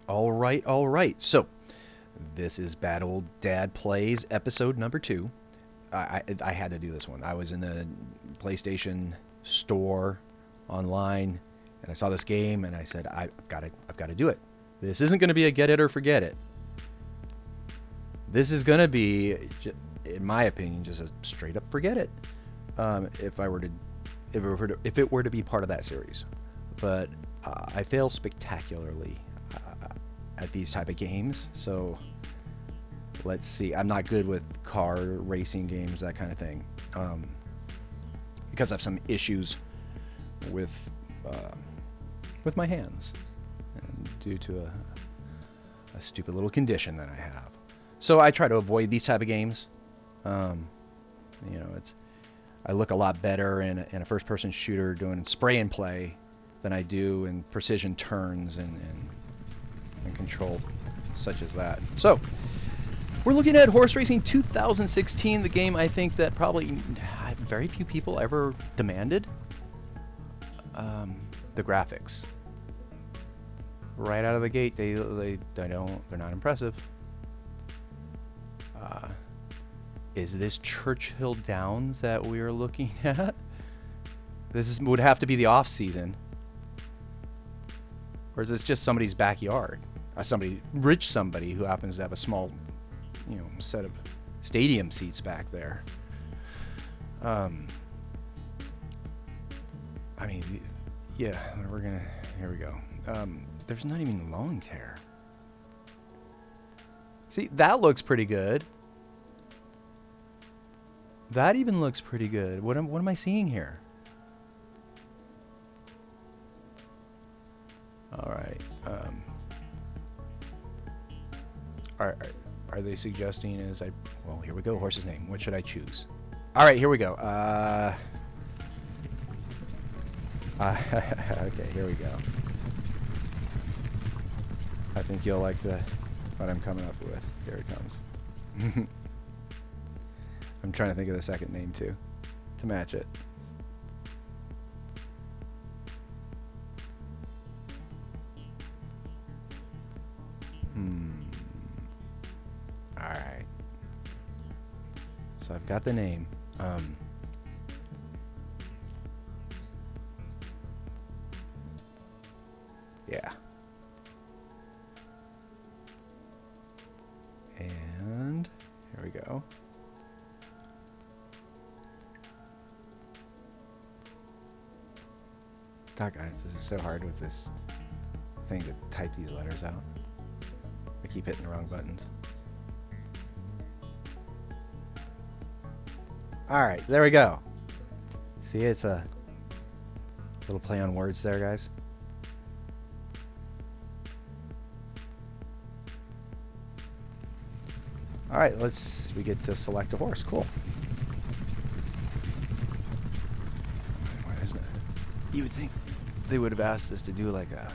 All right. So, this is Bad Old Dad Plays episode number 2. I had to do this one. I was in the PlayStation store online, and I saw this game, and I said, I've got to do it. This isn't going to be a get it or forget it. This is going to be, in my opinion, just a straight up forget it. If it were to be part of that series, but I fail spectacularly at these type of games. So let's see. I'm not good with car racing games, that kind of thing, because I have some issues with my hands, and due to a stupid little condition that I have. So I try to avoid these type of games. I look a lot better in a first-person shooter doing spray and play than I do in precision turns and control such as that. So we're looking at Horse Racing 2016, the game I think that probably very few people ever demanded. The graphics, right out of the gate, they're not impressive. Is this Churchill Downs that we are looking at? Would have to be the off season, or is this just somebody's backyard? Somebody who happens to have a small, set of stadium seats back there. Here we go. There's not even lawn care. See, that looks pretty good. That even looks pretty good. What am I seeing here? All right. Are they suggesting well, here we go. Horse's name. What should I choose? All right, here we go. Okay, here we go. I think you'll like what I'm coming up with. Here it comes. I'm trying to think of the second name too, to match it. Alright. So I've got the name. Yeah. And here we go. Doggone it, this is so hard with this thing to type these letters out. I keep hitting the wrong buttons. Alright, there we go. See, it's a little play on words there, guys. Alright, we get to select a horse. Cool. You would think they would have asked us to do like a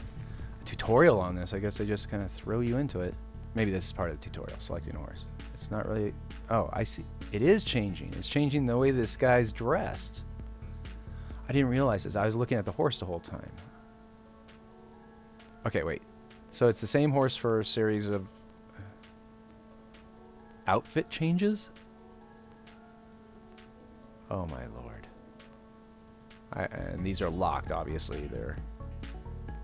tutorial on this. I guess they just kind of throw you into it. Maybe this is part of the tutorial, selecting a horse. It's not really... Oh, I see. It is changing. It's changing the way this guy's dressed. I didn't realize this. I was looking at the horse the whole time. Okay, wait. So it's the same horse for a series of outfit changes? Oh my lord. And these are locked, obviously. They're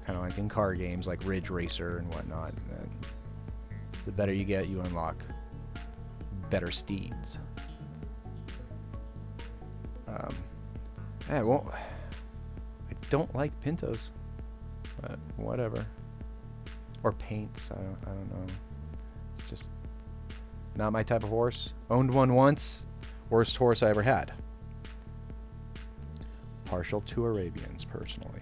kind of like in car games like Ridge Racer and whatnot. And the better you get, you unlock better steeds. I don't like Pintos, but whatever. Or paints. I don't know. It's just not my type of horse. Owned one once. Worst horse I ever had. Partial to Arabians, personally.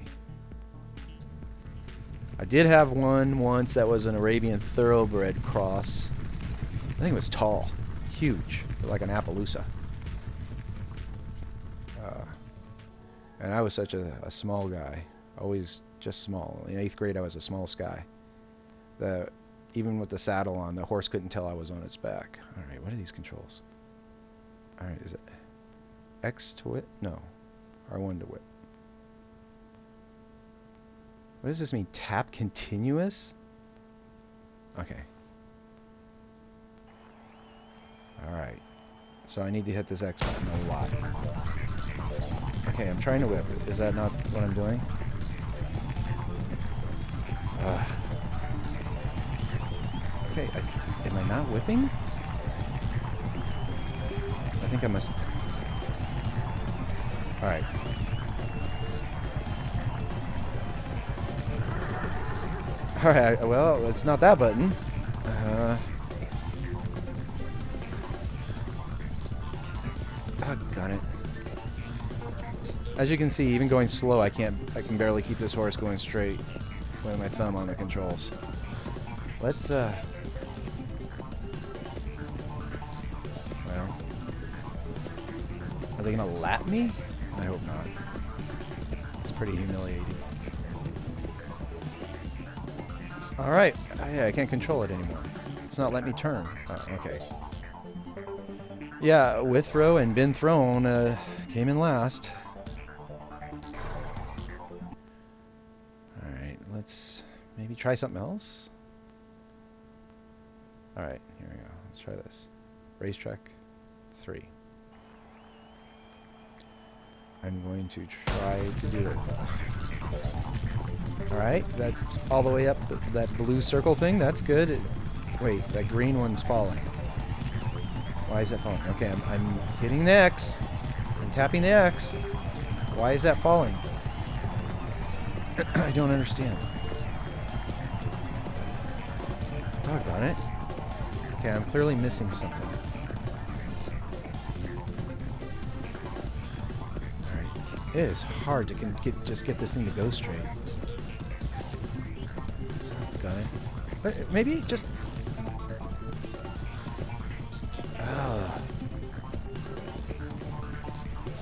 I did have one once that was an Arabian thoroughbred cross. I think it was tall, huge, like an Appaloosa. And I was such a small guy, always just small. In 8th grade, I was the smallest guy. Even with the saddle on, the horse couldn't tell I was on its back. All right, what are these controls? All right, is it X to whip? No. R1 to whip. What does this mean? Tap continuous? Okay. Alright. So I need to hit this X button a lot. Okay, I'm trying to whip. Is that not what I'm doing? Okay, am I not whipping? I think I must... Alright. Alright, well, it's not that button. Doggone it. As you can see, even going slow, I can barely keep this horse going straight with my thumb on the controls. Let's, well, are they gonna lap me? I hope not. It's pretty humiliating. Alright, I can't control it anymore. It's not letting me turn. Oh, okay. Yeah, with throw and been thrown, came in last. Alright, let's maybe try something else. Alright, here we go. Let's try this. Racetrack 3. I'm going to try to do it. Alright, that's all the way up that blue circle thing. That's good. Wait, that green one's falling. Why is that falling? Okay, I'm hitting the X. I'm tapping the X. Why is that falling? I don't understand. Doggone it. Okay, I'm clearly missing something. Alright. It is hard to just get this thing to go straight. Got it. Maybe just...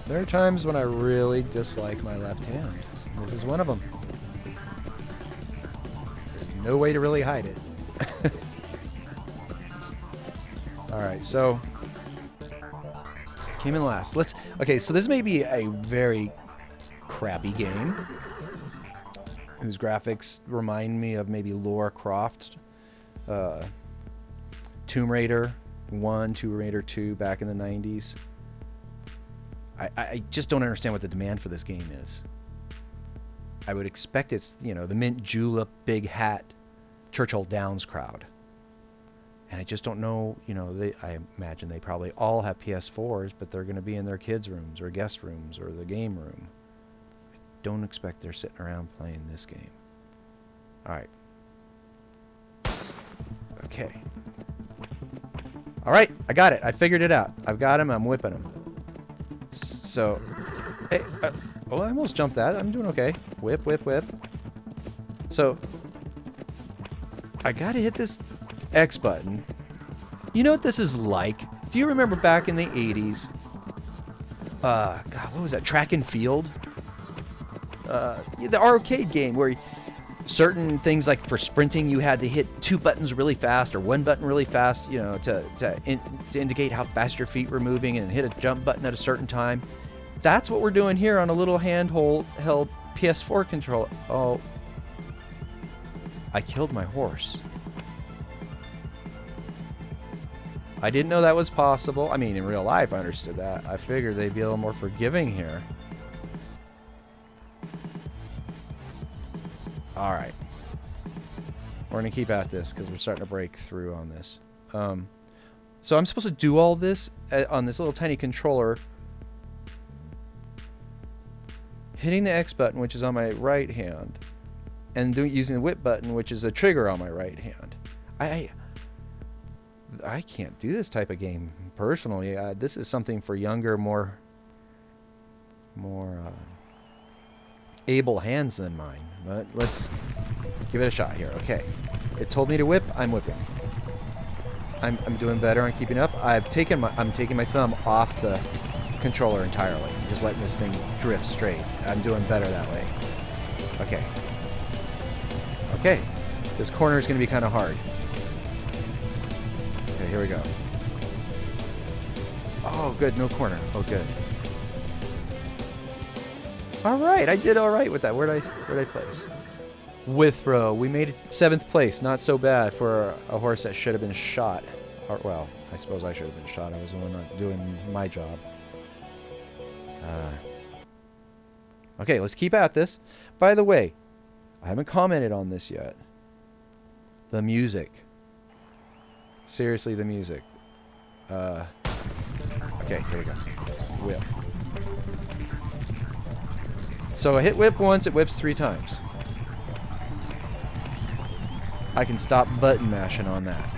There are times when I really dislike my left hand. This is one of them. There's no way to really hide it. Alright, so... Came in last. Okay, so this may be a very crappy game, whose graphics remind me of maybe Lara Croft, Tomb Raider 1, Tomb Raider 2 back in the 90s. I just don't understand what the demand for this game is. I would expect it's, you know, the mint julep, big hat, Churchill Downs crowd. And I just don't know, you know, I imagine they probably all have PS4s, but they're going to be in their kids' rooms or guest rooms or the game room. I don't expect they're sitting around playing this game. Alright. Okay. Alright, I got it. I figured it out. I've got him. I'm whipping him. So, hey, oh, I almost jumped that. I'm doing okay. Whip, whip, whip. So, I gotta hit this X button. You know what this is like? Do you remember back in the 80s? God, what was that? Track and Field? The arcade game where certain things, like for sprinting, you had to hit 2 buttons really fast or 1 button really fast, you know, to indicate how fast your feet were moving, and hit a jump button at a certain time. That's what we're doing here on a little held PS4 controller. Oh, I killed my horse. I didn't know that was possible. I mean, in real life, I understood that. I figured they'd be a little more forgiving here. Alright. We're going to keep at this because we're starting to break through on this. So I'm supposed to do all this on this little tiny controller, hitting the X button, which is on my right hand, and using the whip button, which is a trigger on my right hand. I can't do this type of game personally. This is something for younger, more able hands than mine. But let's give it a shot here. Okay, it told me to whip. I'm whipping. I'm doing better on keeping up. I'm taking my thumb off the controller entirely. I'm just letting this thing drift straight. I'm doing better that way. Okay. Okay. This corner is going to be kind of hard. Okay, here we go. Oh, good. No corner. Oh, good. All right. I did all right with that. Where'd I place? Withrow. We made it 7th place. Not so bad for a horse that should have been shot. Or, well, I suppose I should have been shot. I was the one not doing my job. Okay, let's keep at this. By the way, I haven't commented on this yet. The music. Seriously, the music. Okay, here we go. Whip. So I hit whip once, it whips 3 times. I can stop button mashing on that.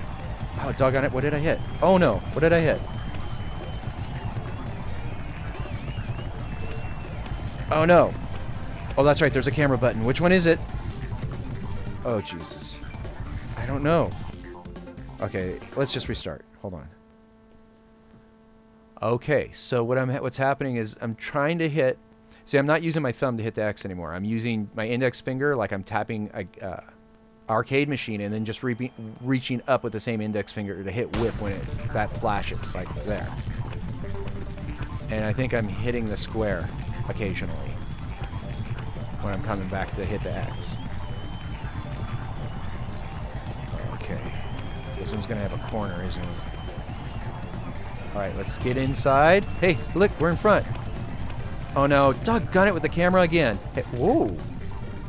Oh, doggone it, what did I hit? Oh no, what did I hit? Oh no. Oh, that's right, there's a camera button. Which one is it? Oh, Jesus. I don't know. Okay, let's just restart. Hold on. Okay, so what's happening is I'm trying to hit... See, I'm not using my thumb to hit the X anymore. I'm using my index finger like I'm tapping a arcade machine and then just reaching up with the same index finger to hit whip when that flashes, like there. And I think I'm hitting the square occasionally when I'm coming back to hit the X. Okay. This one's going to have a corner, isn't it? Alright, let's get inside. Hey, look, we're in front. Oh no, doggone it with the camera again. Hey, whoa.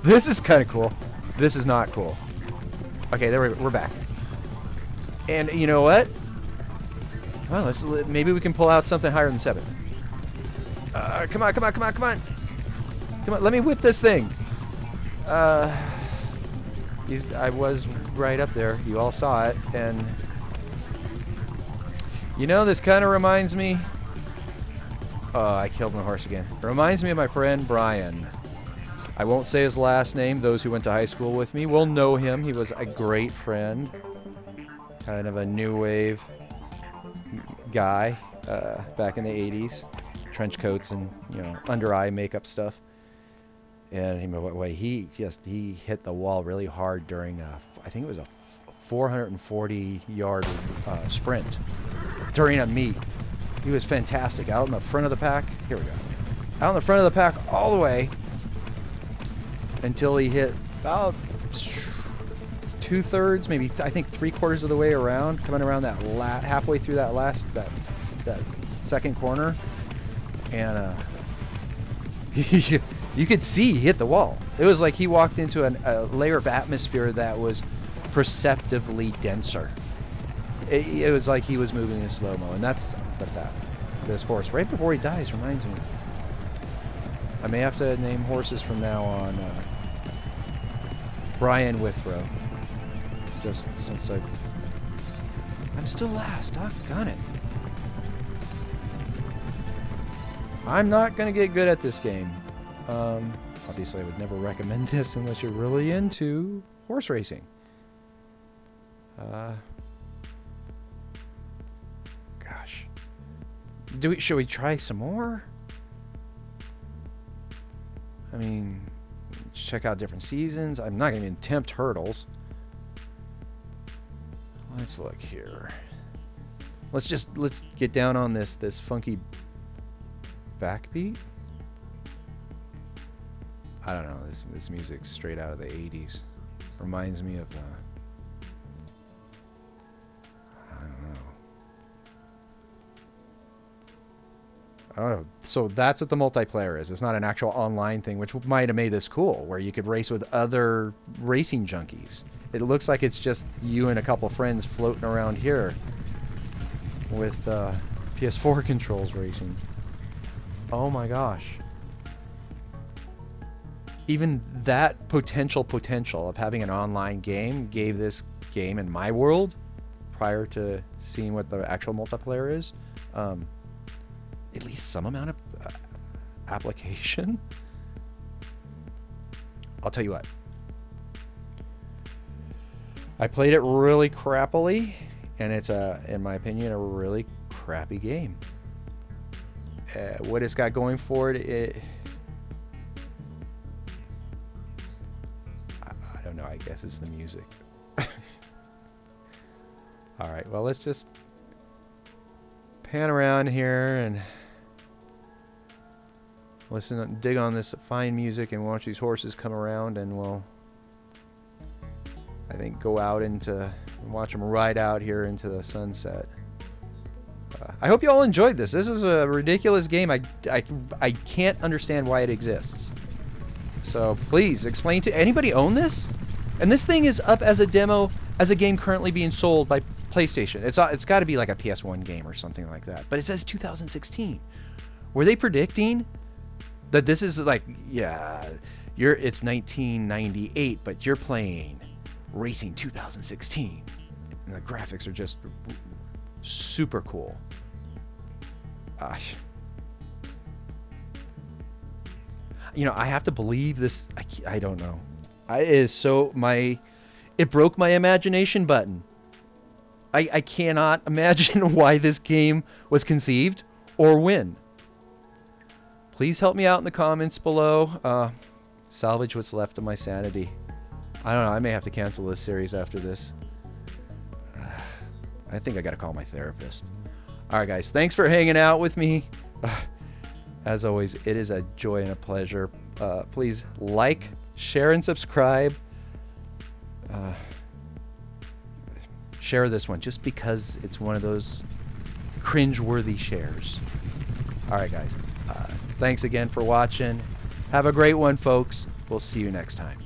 This is kind of cool. This is not cool. Okay, there we're back. And you know what? Well, maybe we can pull out something higher than 7th. Come on, come on, come on, come on. Come on, let me whip this thing. I was right up there. You all saw it. And you know, this kind of reminds me... Oh, I killed my horse again. It reminds me of my friend Brian. I won't say his last name. Those who went to high school with me will know him. He was a great friend. Kind of a new wave guy back in the 80s. Trench coats and, you know, under eye makeup stuff. And he hit the wall really hard during I think it was a 440-yard sprint during a meet. He was fantastic. Out in the front of the pack. Here we go. Out in the front of the pack all the way until he hit about 2/3, maybe I think 3/4 of the way around, coming around that halfway through that second corner, and you could see he hit the wall. It was like he walked into a layer of atmosphere that was perceptively denser. It was like he was moving in slow-mo, and that's this horse right before he dies reminds me. I may have to name horses from now on Brian Withrow, just since I'm still last. Doggone it. I'm not gonna get good at this game. Obviously I would never recommend this unless you're really into horse racing. Gosh. Should we try some more? I mean, check out different seasons. I'm not going to even attempt hurdles. Let's look here. Let's get down on this funky backbeat. I don't know. This music's straight out of the 80s. Reminds me of I don't know. Oh, so that's what the multiplayer is. It's not an actual online thing, which might have made this cool, where you could race with other racing junkies. It looks like it's just you and a couple friends floating around here with PS4 controls racing. Oh my gosh. Even that potential of having an online game gave this game, in my world, prior to seeing what the actual multiplayer is, at least some amount of application. I'll tell you what. I played it really crappily, and it's in my opinion, a really crappy game. What it's got going for it, I don't know. I guess it's the music. All right. Well, let's just pan around here and dig on this fine music and watch these horses come around, and we'll I think go out into watch them ride out here into the sunset. I hope you all enjoyed this. This is a ridiculous game. I can't understand why it exists. So please explain to anybody own this? And this thing is up as a demo, as a game currently being sold by PlayStation. It's got to be like a PS1 game or something like that. But it says 2016. Were they predicting that this is like, yeah, it's 1998, but you're playing Racing 2016, and the graphics are just super cool. You know, I have to believe this. I don't know. It broke my imagination button. I cannot imagine why this game was conceived or when. Please help me out in the comments below. Salvage what's left of my sanity. I don't know. I may have to cancel this series after this. I think I gotta call my therapist. Alright guys, thanks for hanging out with me. As always, it is a joy and a pleasure. Please like, share, and subscribe. Share this one just because it's one of those cringe-worthy shares. Alright guys, thanks again for watching. Have a great one, folks. We'll see you next time.